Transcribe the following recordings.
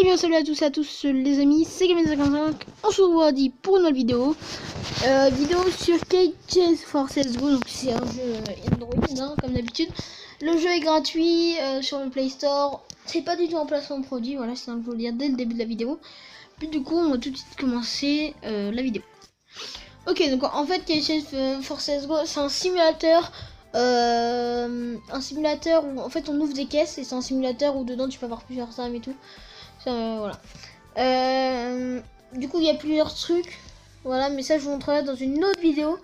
bien salut à tous les amis, c'est Gamin55. On se revoit pour une nouvelle vidéo. Vidéo sur Chase for CSGO. Donc c'est un jeu Android hein, comme d'habitude. Le jeu est gratuit sur le Play Store. C'est pas du tout un placement de produit, voilà, c'est un peu le dire dès le début de la vidéo. Puis du coup on va tout de suite commencer la vidéo. Ok, donc en fait Chase for CSGO c'est un simulateur. Un simulateur où en fait on ouvre des caisses et c'est un simulateur où dedans tu peux avoir plusieurs armes et tout. Voilà. Du coup il y a plusieurs trucs. Voilà, mais ça je vous montrerai dans une autre vidéo.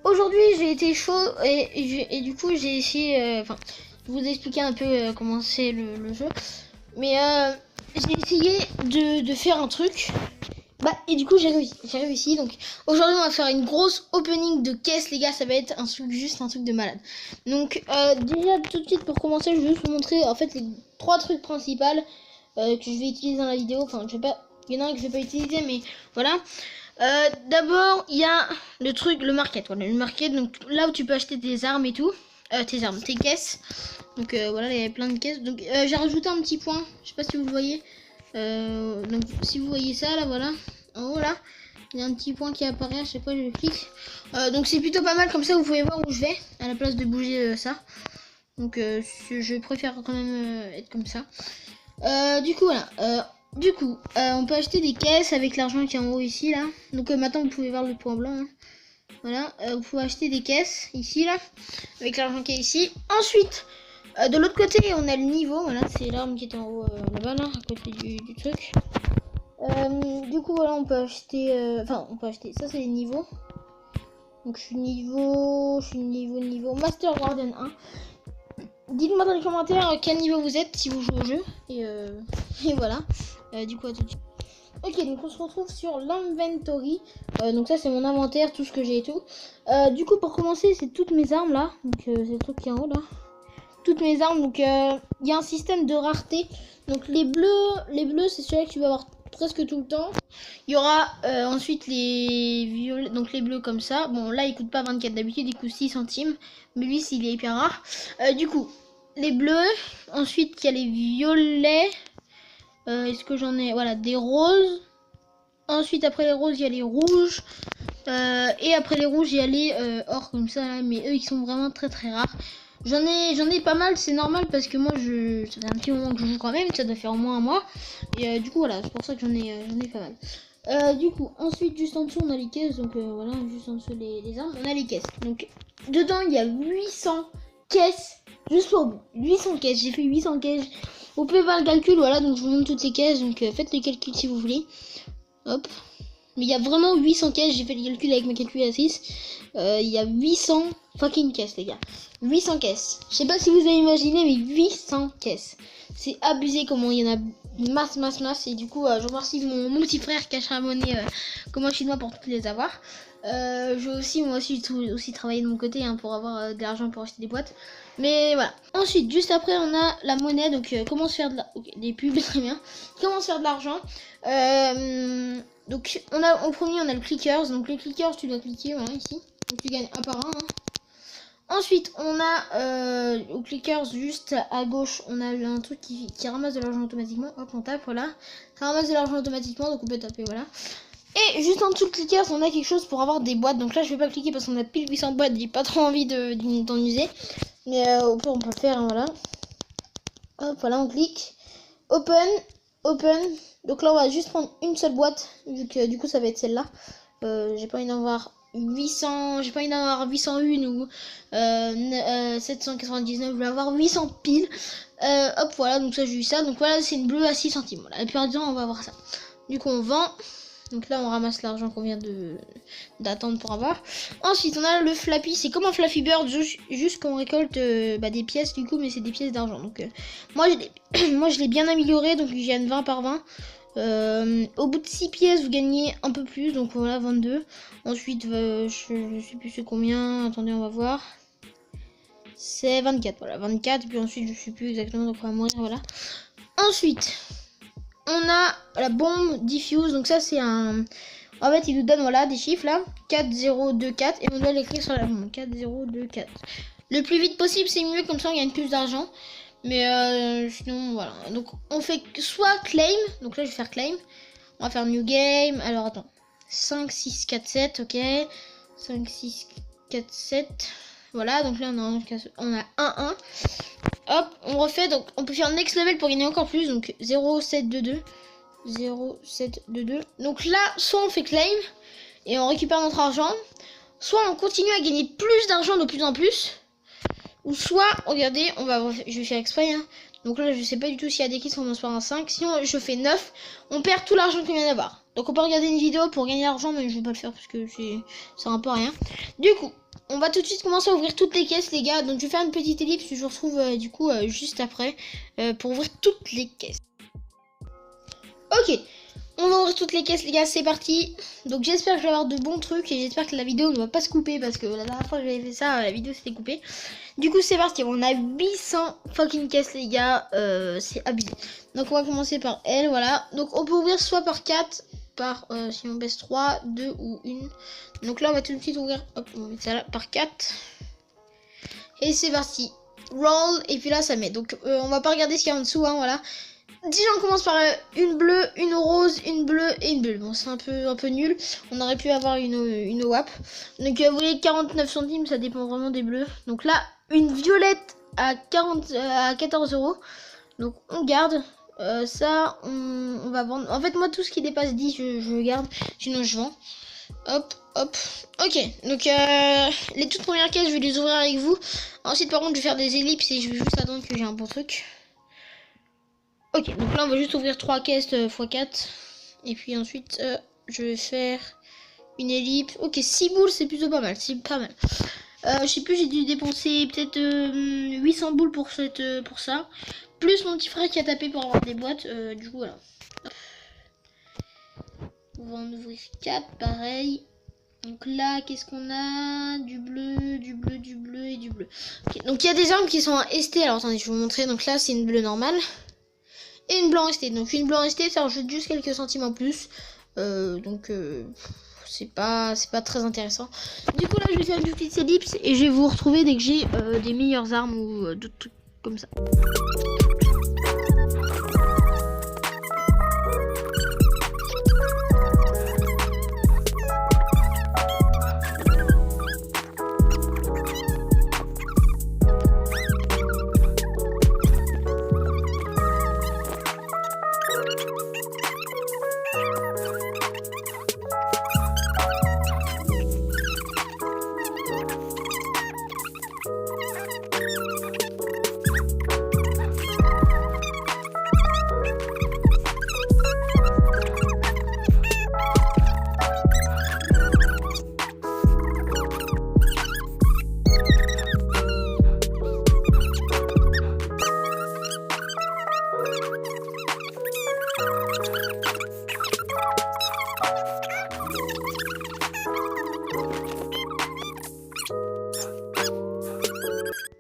Aujourd'hui j'ai été chaud et du coup j'ai essayé, de vous expliquer un peu comment c'est le jeu. Mais j'ai essayé de faire un truc. Et du coup j'ai réussi. Donc aujourd'hui on va faire une grosse opening de caisse les gars, ça va être un truc juste un truc de malade. Donc déjà tout de suite pour commencer je vais juste vous montrer en fait les 3 trucs principaux que je vais utiliser dans la vidéo. Enfin je vais pas, il y en a un que je vais pas utiliser mais voilà. D'abord il y a le market, voilà le market, donc là où tu peux acheter tes armes et tout, tes caisses. Donc voilà, il y a plein de caisses. Donc j'ai rajouté un petit point, je sais pas si vous le voyez. Donc si vous voyez ça là, voilà en haut là il y a un petit point qui apparaît, je sais pas, je clique. Donc c'est plutôt pas mal, comme ça vous pouvez voir où je vais à la place de bouger ça. Donc je préfère quand même être comme ça. Du coup voilà, on peut acheter des caisses avec l'argent qui est en haut ici là. Donc maintenant vous pouvez voir le point blanc hein. Voilà, vous pouvez acheter des caisses ici là avec l'argent qui est ici. Ensuite de l'autre côté on a le niveau, voilà c'est l'arme qui est en haut là-bas là, à côté du truc. Du coup voilà on peut acheter, ça c'est les niveaux. Donc je suis niveau Master Warden 1. Dites-moi dans les commentaires quel niveau vous êtes si vous jouez au jeu. Et voilà, du coup à tout de suite. Ok, donc on se retrouve sur l'inventory. Donc ça c'est mon inventaire, tout ce que j'ai et tout. Du coup pour commencer c'est toutes mes armes là. Donc c'est le truc qui est en haut là. Toutes mes armes, donc il y a un système de rareté. Donc les bleus c'est celui que tu vas avoir presque tout le temps. Il y aura ensuite les violets, donc les bleus comme ça. Bon là il coûte pas 24 d'habitude, il coûte 6 centimes. Mais lui il est hyper rare. Du coup les bleus, ensuite il y a les violets. Est-ce que j'en ai, voilà, des roses. Ensuite après les roses il y a les rouges. Et après les rouges il y a les or comme ça là, mais eux ils sont vraiment très très rares. J'en ai pas mal, c'est normal parce que moi ça fait un petit moment que je joue quand même, ça doit faire au moins un mois. Et du coup voilà, c'est pour ça que j'en ai pas mal. Du coup ensuite juste en dessous on a les caisses, donc voilà, juste en dessous les armes, on a les caisses. Donc dedans il y a 800 caisses, juste pour 800 caisses, j'ai fait 800 caisses. Vous pouvez voir le calcul, voilà, donc je vous montre toutes les caisses, donc faites le calcul si vous voulez. Hop. Mais il y a vraiment 800 caisses, j'ai fait le calcul avec ma calculatrice. Il y a 800 fucking caisses les gars. 800 caisses. Je sais pas si vous avez imaginé mais 800 caisses. C'est abusé comment il y en a masse. Et du coup je remercie mon petit frère qui a monnaie comme un chinois pour toutes les avoir. Je vais moi aussi travailler de mon côté hein, pour avoir de l'argent pour acheter des boîtes. Mais voilà. Ensuite juste après on a la monnaie. Donc comment se faire de des pubs, très bien. Comment se faire de l'argent. Donc au premier on a le clickers. Donc les clickers tu dois cliquer voilà ici. Donc tu gagnes un par un hein. Ensuite on a au clickers juste à gauche on a un truc qui ramasse de l'argent automatiquement. Hop on tape, voilà, ça ramasse de l'argent automatiquement, donc on peut taper, voilà. Et juste en dessous de clickers on a quelque chose pour avoir des boîtes. Donc là je vais pas cliquer parce qu'on a pile 800 boîtes, j'ai pas trop envie d'en user. Mais au pire on peut le faire hein, voilà. Hop voilà on clique open. Donc là on va juste prendre une seule boîte vu que du coup ça va être celle là. J'ai pas envie d'en avoir 800, j'ai pas envie d'en avoir 801 ou 799, je vais avoir 800 piles. Hop voilà, donc ça j'ai eu ça. Donc voilà c'est une bleue à 6 centimes. Voilà, la plupart du temps on va avoir ça. Du coup on vend. Donc là on ramasse l'argent qu'on vient d'attendre pour avoir. Ensuite on a le flappy, c'est comme un Flappy Bird, juste qu'on récolte des pièces du coup, mais c'est des pièces d'argent. Donc moi je l'ai bien amélioré, donc je gagne 20 par 20. Au bout de 6 pièces vous gagnez un peu plus, donc voilà 22. Ensuite je sais plus c'est combien, attendez on va voir. C'est 24, voilà 24, et puis ensuite je sais plus exactement, donc on va mourir, voilà. Ensuite on a la bombe diffuse, donc ça c'est un... En fait il nous donne voilà des chiffres là, 4024, et on doit l'écrire sur la bombe, 4024. Le plus vite possible c'est mieux, comme ça on gagne plus d'argent. Mais sinon, voilà. Donc, on fait soit claim. Donc là, je vais faire claim. On va faire new game. Alors, attends. 5, 6, 4, 7. Ok. 5, 6, 4, 7. Voilà. Donc là, on a 1, 1. Hop, on refait. Donc, on peut faire next level pour gagner encore plus. Donc, 0, 7, 2, 2. 0, 7, 2, 2. Donc là, soit on fait claim et on récupère notre argent. Soit on continue à gagner plus d'argent de plus en plus. Ou soit, regardez, je vais faire exprès. Hein. Donc là, je sais pas du tout s'il y a des kits qui commencent par un 5. Sinon, je fais 9. On perd tout l'argent qu'on vient d'avoir. Donc on peut regarder une vidéo pour gagner l'argent, mais je vais pas le faire parce que c'est un peu rien. Du coup, on va tout de suite commencer à ouvrir toutes les caisses, les gars. Donc je vais faire une petite ellipse. Je vous retrouve du coup juste après pour ouvrir toutes les caisses. Ok. On va ouvrir toutes les caisses, les gars, c'est parti. Donc j'espère que je vais avoir de bons trucs et j'espère que la vidéo ne va pas se couper parce que la dernière fois que j'avais fait ça, la vidéo s'était coupée. Du coup, c'est parti. On a 800 fucking caisses, les gars. C'est abusé. Donc on va commencer par elle, voilà. Donc on peut ouvrir soit par 4, si on baisse 3, 2 ou 1. Donc là, on va tout de suite ouvrir, hop, on va mettre ça là, par 4. Et c'est parti. Roll, et puis là, ça met. Donc on va pas regarder ce qu'il y a en dessous, hein, voilà. Déjà on commence par une bleue, une rose, une bleue et une bulle. Bon, c'est un peu nul. On aurait pu avoir une WAP. Donc vous voyez 49 centimes, ça dépend vraiment des bleus. Donc là, une violette à 14 €. Donc on garde. Ça, on va vendre. En fait, moi, tout ce qui dépasse 10, je garde. Sinon, je vends. Hop, hop. Ok, donc les toutes premières caisses, je vais les ouvrir avec vous. Ensuite, par contre, je vais faire des ellipses et je vais juste attendre que j'ai un bon truc. Ok, donc là on va juste ouvrir 3 caisses x4. Et puis ensuite je vais faire une ellipse. Ok, 6 boules, c'est plutôt pas mal. C'est pas mal. Je sais plus, j'ai dû dépenser peut-être 800 boules pour ça. Plus mon petit frère qui a tapé pour avoir des boîtes. Du coup, voilà. On va en ouvrir 4, pareil. Donc là, qu'est-ce qu'on a? Du bleu, du bleu, du bleu et du bleu. Okay, donc il y a des armes qui sont en ST. Alors attendez, je vais vous montrer. Donc là, c'est une bleue normale. Et une blanc ST. Donc une blanc ST, ça rajoute juste quelques centimes en plus. C'est pas très intéressant. Du coup là je vais faire une petite ellipse et je vais vous retrouver dès que j'ai des meilleures armes ou d'autres trucs comme ça.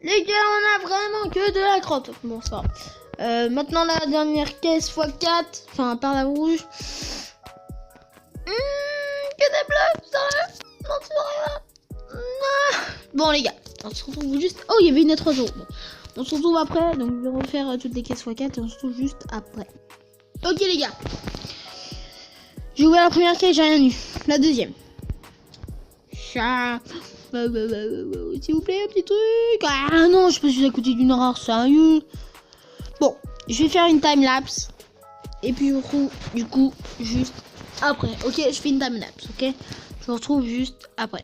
Les gars, on a vraiment que de la crotte. Bon, ça va. Maintenant, la dernière caisse x4. Enfin, par la rouge. Que des bleus, sérieux? Non, c'est rien. Bon, les gars, on se retrouve juste. Oh, il y avait une à 3 €. Bon. On se retrouve après. Donc, je vais refaire toutes les caisses x4 et on se retrouve juste après. Ok, les gars. J'ai ouvert la première caisse, j'ai rien eu. La deuxième. Chat. S'il vous plaît, un petit truc. Ah non, je suis à côté d'une rare, sérieux. Bon, je vais faire une time-lapse. Et puis je vous retrouve du coup juste après. Ok, je fais une time-lapse, ok. Je vous retrouve juste après.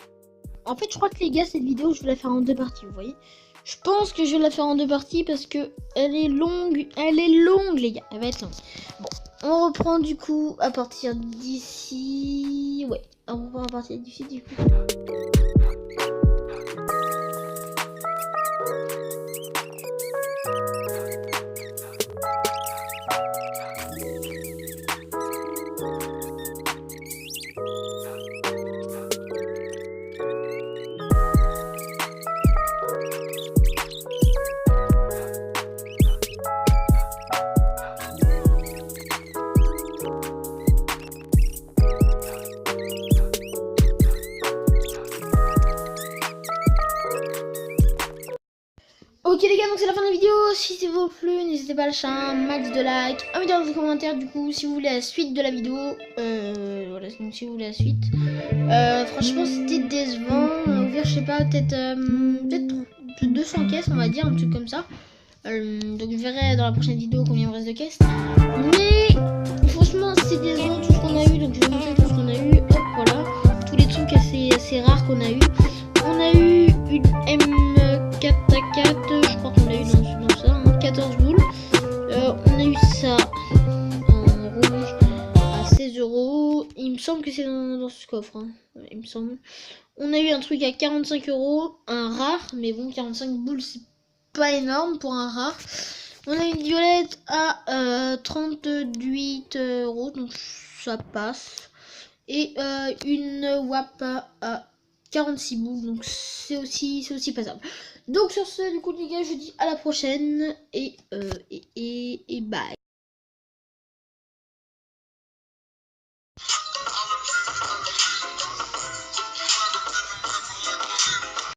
En fait, je crois que les gars, cette vidéo, je vais la faire en 2 parties, vous voyez. Je pense que je vais la faire en 2 parties parce que elle est longue. Elle est longue, les gars. Elle va être longue. Bon, on reprend du coup à partir d'ici. Ouais, on reprend à partir d'ici du coup. Ok les gars, donc c'est la fin de la vidéo. Si c'est vous plu, n'hésitez pas à lâcher un max de likes, un vidéo dans les commentaires du coup si vous voulez la suite de la vidéo. Voilà, donc si vous voulez la suite. Franchement c'était décevant. On va ouvrir, je sais pas, peut-être 200 caisses on va dire, un truc comme ça. Donc je verrai dans la prochaine vidéo combien il me reste de caisses. Mais franchement c'est décevant tout ce qu'on a eu. Donc je vais vous montrer tout ce qu'on a eu. Hop voilà, tous les trucs assez rares qu'on a eu. On a eu une M4A4, je crois qu'on l'a eu dans ça, hein, 14 boules. On a eu ça en rouge à 16 €. Il me semble que c'est dans ce coffre, hein. Il me semble. On a eu un truc à 45 €, un rare, mais bon, 45 boules, c'est pas énorme pour un rare. On a une violette à 38 €, donc ça passe. Et une WAP à 46 boules, donc c'est aussi passable. Donc sur ce, du coup les gars, je vous dis à la prochaine et bye.